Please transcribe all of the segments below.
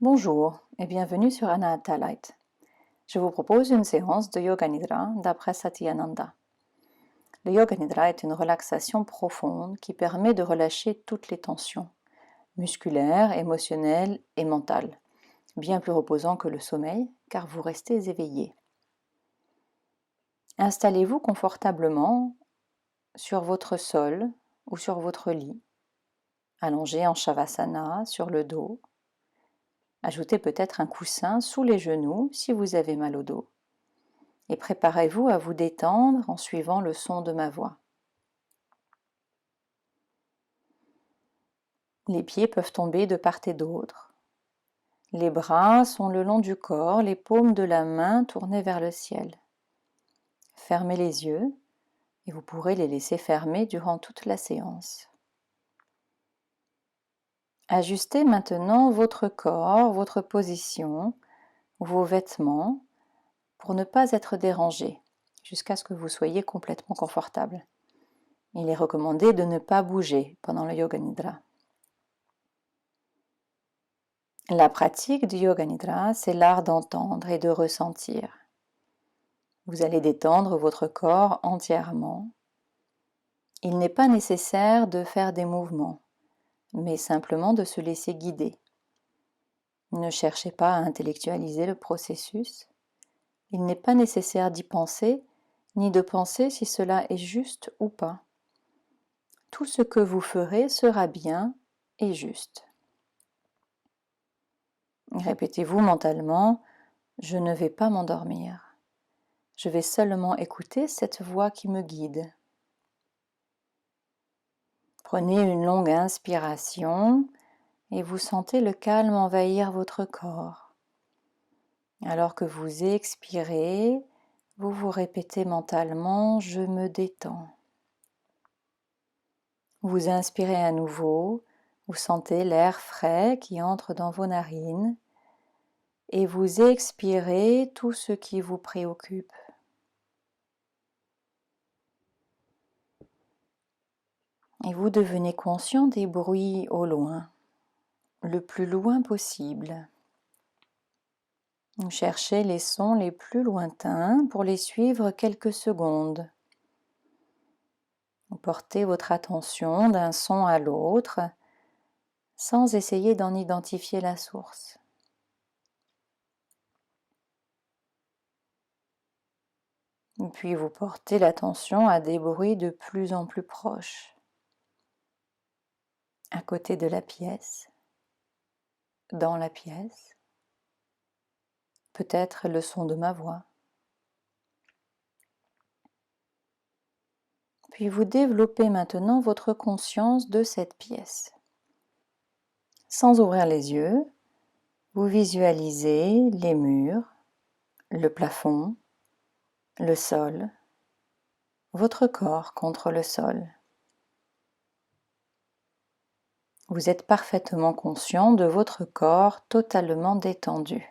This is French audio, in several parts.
Bonjour et bienvenue sur Anahata Light. Je vous propose une séance de Yoga Nidra d'après Satyananda. Le Yoga Nidra est une relaxation profonde qui permet de relâcher toutes les tensions musculaires, émotionnelles et mentales, bien plus reposant que le sommeil car vous restez éveillé. Installez-vous confortablement sur votre sol ou sur votre lit, allongé en Shavasana sur le dos. Ajoutez peut-être un coussin sous les genoux si vous avez mal au dos. Et préparez-vous à vous détendre en suivant le son de ma voix. Les pieds peuvent tomber de part et d'autre. Les bras sont le long du corps, les paumes de la main tournées vers le ciel. Fermez les yeux et vous pourrez les laisser fermés durant toute la séance. Ajustez maintenant votre corps, votre position, vos vêtements pour ne pas être dérangé jusqu'à ce que vous soyez complètement confortable. Il est recommandé de ne pas bouger pendant le Yoga Nidra. La pratique du Yoga Nidra, c'est l'art d'entendre et de ressentir. Vous allez détendre votre corps entièrement. Il n'est pas nécessaire de faire des mouvements, mais simplement de se laisser guider. Ne cherchez pas à intellectualiser le processus. Il n'est pas nécessaire d'y penser, ni de penser si cela est juste ou pas. Tout ce que vous ferez sera bien et juste. Répétez-vous mentalement, je ne vais pas m'endormir. Je vais seulement écouter cette voix qui me guide. Prenez une longue inspiration et vous sentez le calme envahir votre corps. Alors que vous expirez, vous vous répétez mentalement « je me détends ». Vous inspirez à nouveau, vous sentez l'air frais qui entre dans vos narines et vous expirez tout ce qui vous préoccupe. Et vous devenez conscient des bruits au loin, le plus loin possible. Cherchez les sons les plus lointains pour les suivre quelques secondes. Portez votre attention d'un son à l'autre sans essayer d'en identifier la source. Puis vous portez l'attention à des bruits de plus en plus proches, à côté de la pièce, dans la pièce, peut-être le son de ma voix. Puis vous développez maintenant votre conscience de cette pièce. Sans ouvrir les yeux, vous visualisez les murs, le plafond, le sol, votre corps contre le sol. Vous êtes parfaitement conscient de votre corps totalement détendu.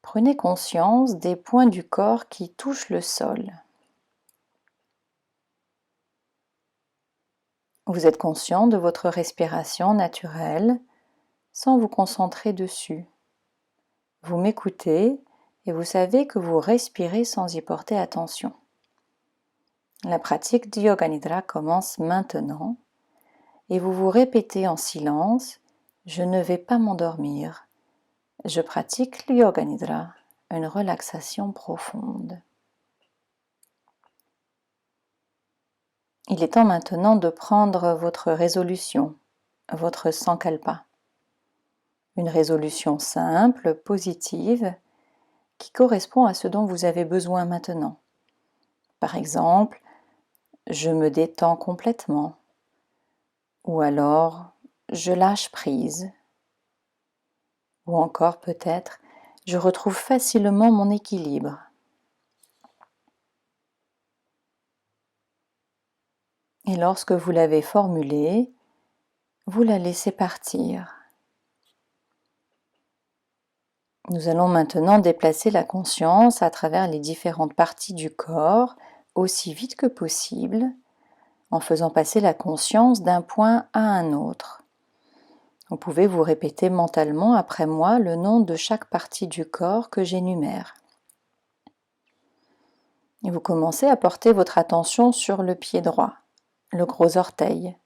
Prenez conscience des points du corps qui touchent le sol. Vous êtes conscient de votre respiration naturelle sans vous concentrer dessus. Vous m'écoutez et vous savez que vous respirez sans y porter attention. La pratique du Yoga Nidra commence maintenant et vous vous répétez en silence « Je ne vais pas m'endormir ». Je pratique le Yoga Nidra, une relaxation profonde. Il est temps maintenant de prendre votre résolution, votre sankalpa. Une résolution simple, positive, qui correspond à ce dont vous avez besoin maintenant. Par exemple, je me détends complètement, ou alors je lâche prise, ou encore peut-être je retrouve facilement mon équilibre. Et lorsque vous l'avez formulée, vous la laissez partir. Nous allons maintenant déplacer la conscience à travers les différentes parties du corps aussi vite que possible, en faisant passer la conscience d'un point à un autre. Vous pouvez vous répéter mentalement après moi le nom de chaque partie du corps que j'énumère. Et vous commencez à porter votre attention sur le pied droit, le gros orteil,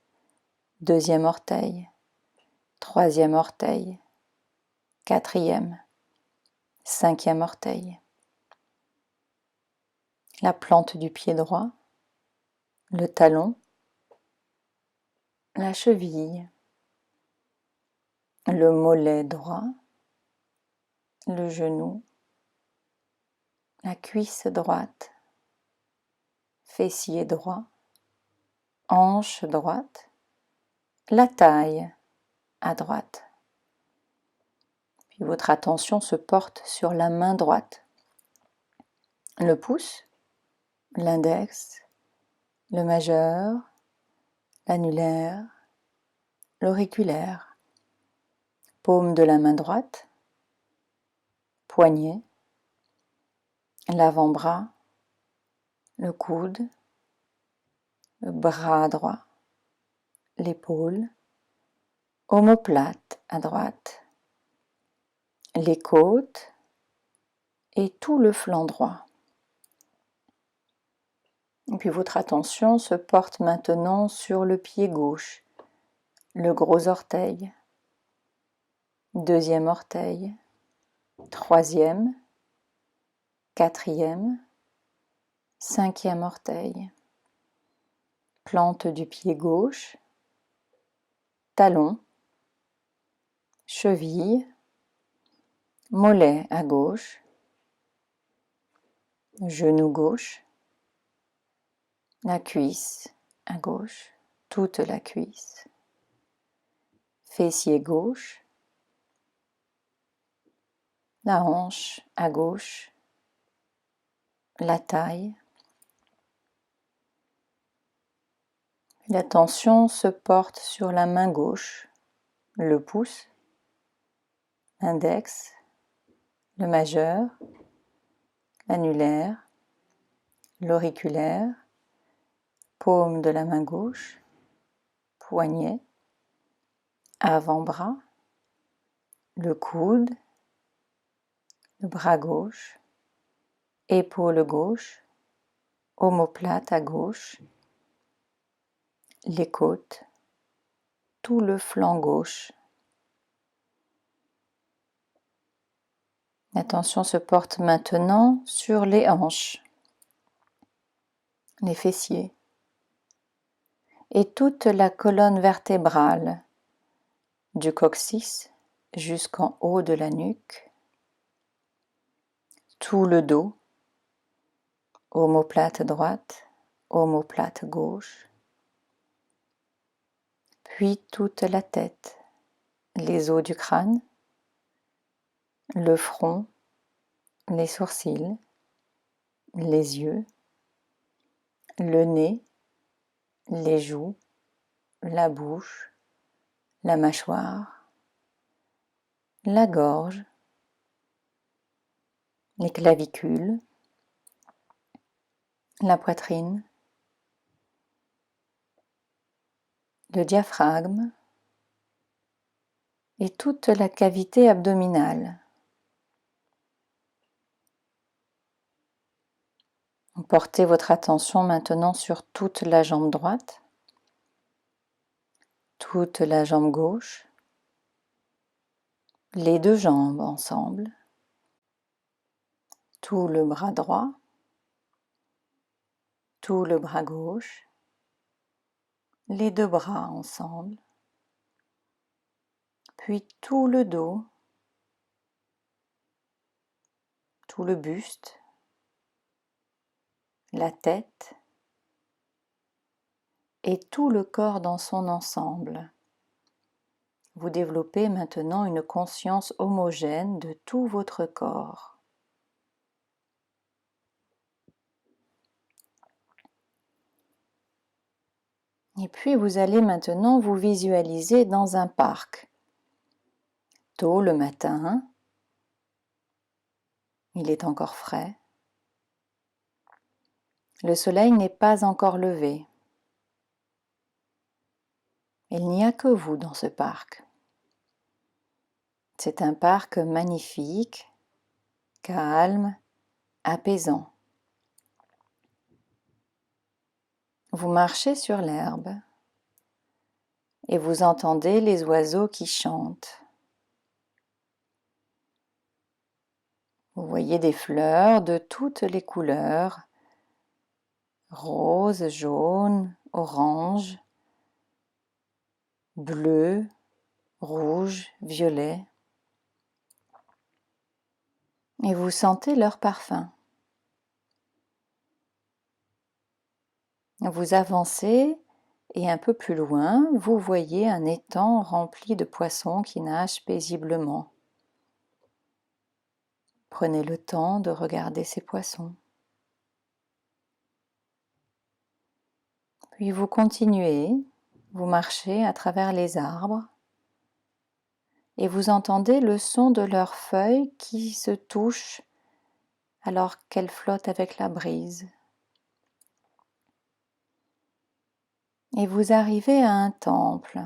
deuxième orteil, troisième orteil, quatrième, cinquième orteil, la plante du pied droit, le talon, la cheville, le mollet droit, le genou, la cuisse droite, fessier droit, hanche droite, la taille à droite. Puis votre attention se porte sur la main droite, le pouce, l'index, le majeur, l'annulaire, l'auriculaire, paume de la main droite, poignet, l'avant-bras, le coude, le bras droit, l'épaule, omoplate à droite, les côtes et tout le flanc droit. Et puis votre attention se porte maintenant sur le pied gauche, le gros orteil, deuxième orteil, troisième, quatrième, cinquième orteil, plante du pied gauche, talon, cheville, mollet à gauche, genou gauche, la cuisse à gauche, toute la cuisse, fessier gauche, la hanche à gauche, la taille. L'attention se porte sur la main gauche, le pouce, l'index, le majeur, l'annulaire, l'auriculaire, paume de la main gauche, poignet, avant-bras, le coude, le bras gauche, épaule gauche, omoplate à gauche, les côtes, tout le flanc gauche. L'attention se porte maintenant sur les hanches, les fessiers et toute la colonne vertébrale, du coccyx jusqu'en haut de la nuque, tout le dos, omoplate droite, omoplate gauche, puis toute la tête, les os du crâne, le front, les sourcils, les yeux, le nez, les joues, la bouche, la mâchoire, la gorge, les clavicules, la poitrine, le diaphragme et toute la cavité abdominale. Portez votre attention maintenant sur toute la jambe droite, toute la jambe gauche, les deux jambes ensemble, tout le bras droit, tout le bras gauche, les deux bras ensemble, puis tout le dos, tout le buste, la tête et tout le corps dans son ensemble. Vous développez maintenant une conscience homogène de tout votre corps. Et puis vous allez maintenant vous visualiser dans un parc. Tôt le matin, il est encore frais. Le soleil n'est pas encore levé. Il n'y a que vous dans ce parc. C'est un parc magnifique, calme, apaisant. Vous marchez sur l'herbe et vous entendez les oiseaux qui chantent. Vous voyez des fleurs de toutes les couleurs, rose, jaune, orange, bleu, rouge, violet. Et vous sentez leur parfum. Vous avancez et un peu plus loin, vous voyez un étang rempli de poissons qui nagent paisiblement. Prenez le temps de regarder ces poissons. Puis vous continuez, vous marchez à travers les arbres et vous entendez le son de leurs feuilles qui se touchent alors qu'elles flottent avec la brise. Et vous arrivez à un temple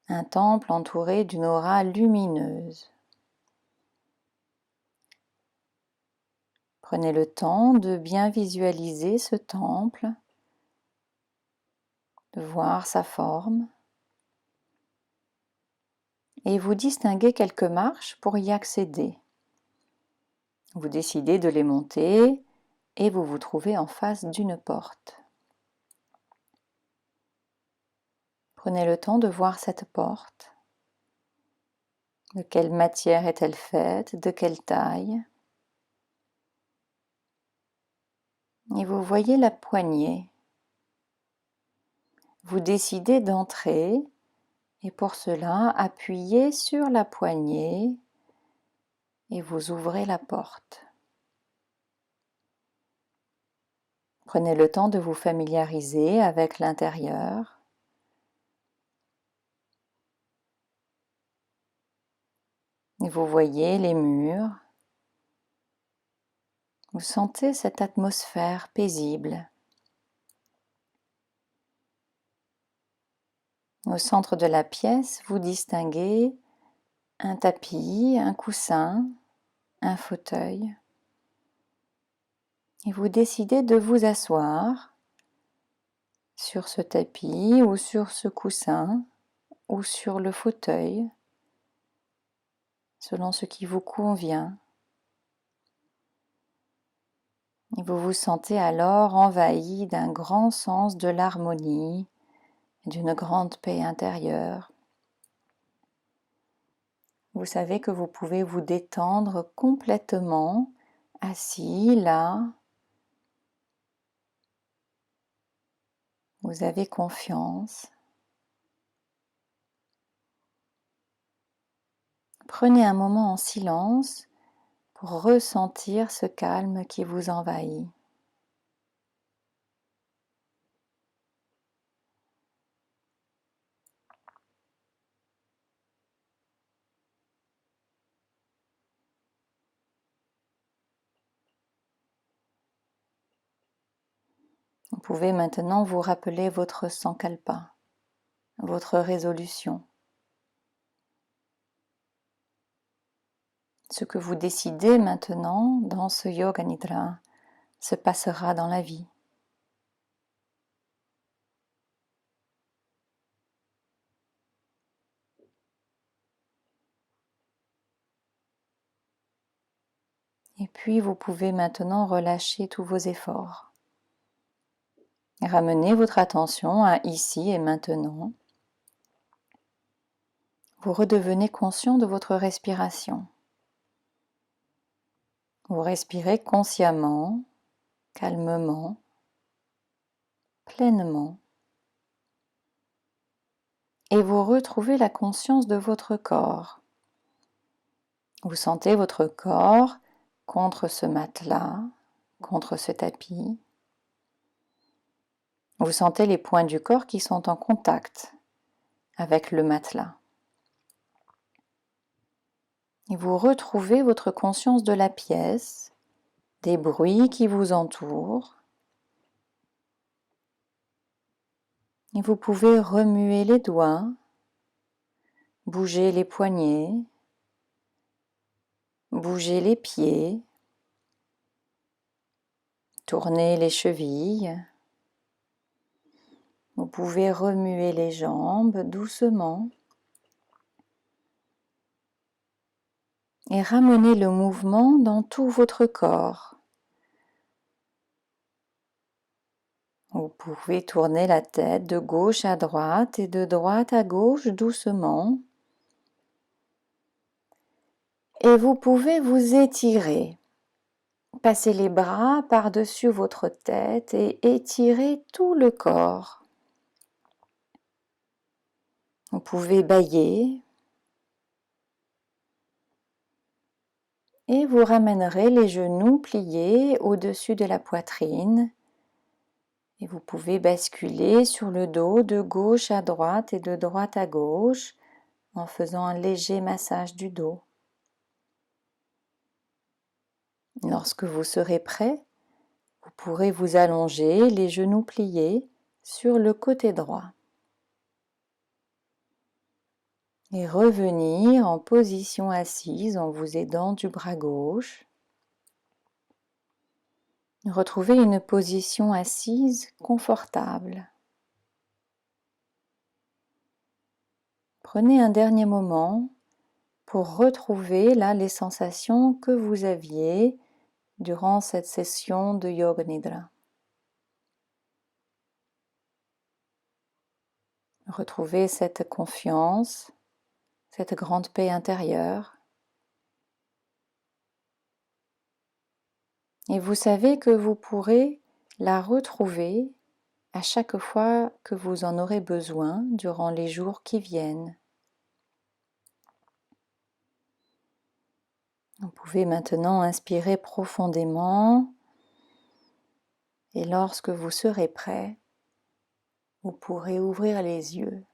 entouré d'une aura lumineuse. Prenez le temps de bien visualiser ce temple, de voir sa forme, et vous distinguez quelques marches pour y accéder. Vous décidez de les monter et vous vous trouvez en face d'une porte. Prenez le temps de voir cette porte. De quelle matière est-elle faite? De quelle taille? Et vous voyez la poignée. Vous décidez d'entrer et pour cela, appuyez sur la poignée et vous ouvrez la porte. Prenez le temps de vous familiariser avec l'intérieur. Et vous voyez les murs. Vous sentez cette atmosphère paisible. Au centre de la pièce, vous distinguez un tapis, un coussin, un fauteuil. Et vous décidez de vous asseoir sur ce tapis ou sur ce coussin ou sur le fauteuil, selon ce qui vous convient. Et vous vous sentez alors envahi d'un grand sens de l'harmonie et d'une grande paix intérieure. Vous savez que vous pouvez vous détendre complètement, assis là. Vous avez confiance. Prenez un moment en silence pour ressentir ce calme qui vous envahit. Vous pouvez maintenant vous rappeler votre sankalpa, votre résolution. Ce que vous décidez maintenant dans ce yoga nidra se passera dans la vie. Et puis vous pouvez maintenant relâcher tous vos efforts. Ramenez votre attention à ici et maintenant. Vous redevenez conscient de votre respiration. Vous respirez consciemment, calmement, pleinement. Et vous retrouvez la conscience de votre corps. Vous sentez votre corps contre ce matelas, contre ce tapis. Vous sentez les points du corps qui sont en contact avec le matelas. Et vous retrouvez votre conscience de la pièce, des bruits qui vous entourent. Et vous pouvez remuer les doigts, Bougez les poignets, bougez les pieds, tournez les chevilles. Vous pouvez remuer les jambes doucement et ramener le mouvement dans tout votre corps. Vous pouvez tourner la tête de gauche à droite et de droite à gauche doucement. Et vous pouvez vous étirer. Passez les bras par-dessus votre tête et étirez tout le corps. Vous pouvez bâiller et vous ramènerez les genoux pliés au-dessus de la poitrine. Et vous pouvez basculer sur le dos de gauche à droite et de droite à gauche en faisant un léger massage du dos. Lorsque vous serez prêt, vous pourrez vous allonger, les genoux pliés, sur le côté droit. Et revenir en position assise en vous aidant du bras gauche. Retrouvez une position assise confortable. Prenez un dernier moment pour retrouver là les sensations que vous aviez durant cette session de Yoga Nidra. Retrouvez cette confiance, cette grande paix intérieure. Et vous savez que vous pourrez la retrouver à chaque fois que vous en aurez besoin durant les jours qui viennent. Vous pouvez maintenant inspirer profondément et lorsque vous serez prêt, vous pourrez ouvrir les yeux.